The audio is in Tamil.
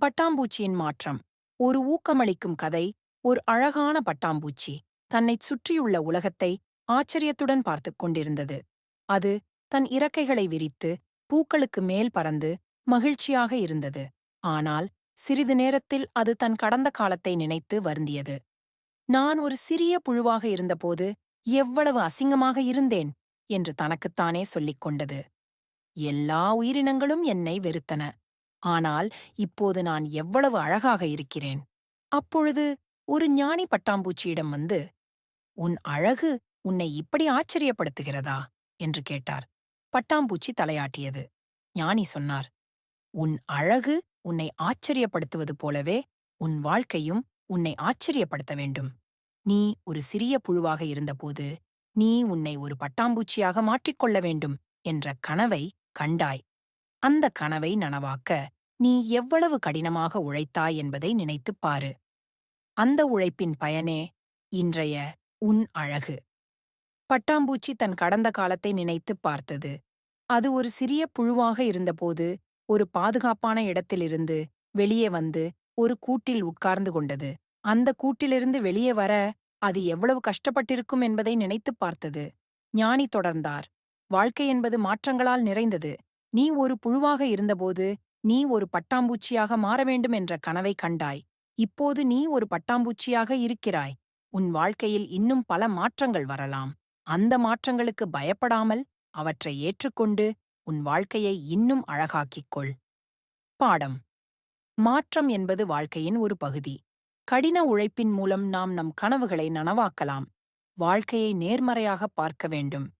பட்டாம்பூச்சியின் மாற்றம். ஒரு ஊக்கமளிக்கும் கதை. ஒரு அழகான பட்டாம்பூச்சி தன்னைச் சுற்றியுள்ள உலகத்தை ஆச்சரியத்துடன் பார்த்துக் கொண்டிருந்தது. அது தன் இறக்கைகளை விரித்து பூக்களுக்கு மேல் பறந்து மகிழ்ச்சியாக இருந்தது. ஆனால் சிறிது நேரத்தில் அது தன் கடந்த காலத்தை நினைத்து வருந்தியது. நான் ஒரு சிறிய புழுவாக இருந்தபோது எவ்வளவு அசிங்கமாக இருந்தேன் என்று தனக்குத்தானே சொல்லிக் கொண்டது. எல்லா உயிரினங்களும் என்னை வெறுத்தன. ஆனால் இப்போது நான் எவ்வளவு அழகாக இருக்கிறேன். அப்பொழுது ஒரு ஞானி பட்டாம்பூச்சியிடம் வந்து, "உன் அழகு உன்னை இப்படி ஆச்சரியப்படுத்துகிறதா?" என்று கேட்டார். பட்டாம்பூச்சி தலையாட்டியது. ஞானி சொன்னார், "உன் அழகு உன்னை ஆச்சரியப்படுத்துவது போலவே உன் வாழ்க்கையும் உன்னை ஆச்சரியப்படுத்த வேண்டும். நீ ஒரு சிறிய புழுவாக இருந்தபோது நீ உன்னை ஒரு பட்டாம்பூச்சியாக மாற்றிக்கொள்ள வேண்டும் என்ற கனவை கண்டாய். அந்த கனவை நனவாக்க நீ எவ்வளவு கடினமாக உழைத்தாய் என்பதை நினைத்துப் பாரு. அந்த உழைப்பின் பயனே இன்றைய உன் அழகு." பட்டாம்பூச்சி தன் கடந்த காலத்தை நினைத்துப் பார்த்தது. அது ஒரு சிறிய புழுவாக இருந்தபோது ஒரு பாதுகாப்பான இடத்திலிருந்து வெளியே வந்து ஒரு கூட்டில் உட்கார்ந்து கொண்டது. அந்த கூட்டிலிருந்து வெளியே வர அது எவ்வளவு கஷ்டப்பட்டிருக்கும் என்பதை நினைத்துப் பார்த்தது. ஞானி தொடர்ந்தார், "வாழ்க்கை என்பது மாற்றங்களால் நிறைந்தது. நீ ஒரு புழுவாக இருந்தபோது நீ ஒரு பட்டாம்பூச்சியாக மாற வேண்டும் என்ற கனவை கண்டாய். இப்போது நீ ஒரு பட்டாம்பூச்சியாக இருக்கிறாய். உன் வாழ்க்கையில் இன்னும் பல மாற்றங்கள் வரலாம். அந்த மாற்றங்களுக்கு பயப்படாமல் அவற்றை ஏற்றுக்கொண்டு உன் வாழ்க்கையை இன்னும் அழகாக்கிக் கொள்." பாடம். மாற்றம் என்பது வாழ்க்கையின் ஒரு பகுதி. கடின உழைப்பின் மூலம் நாம் நம் கனவுகளை நனவாக்கலாம். வாழ்க்கையை நேர்மறையாக பார்க்க வேண்டும்.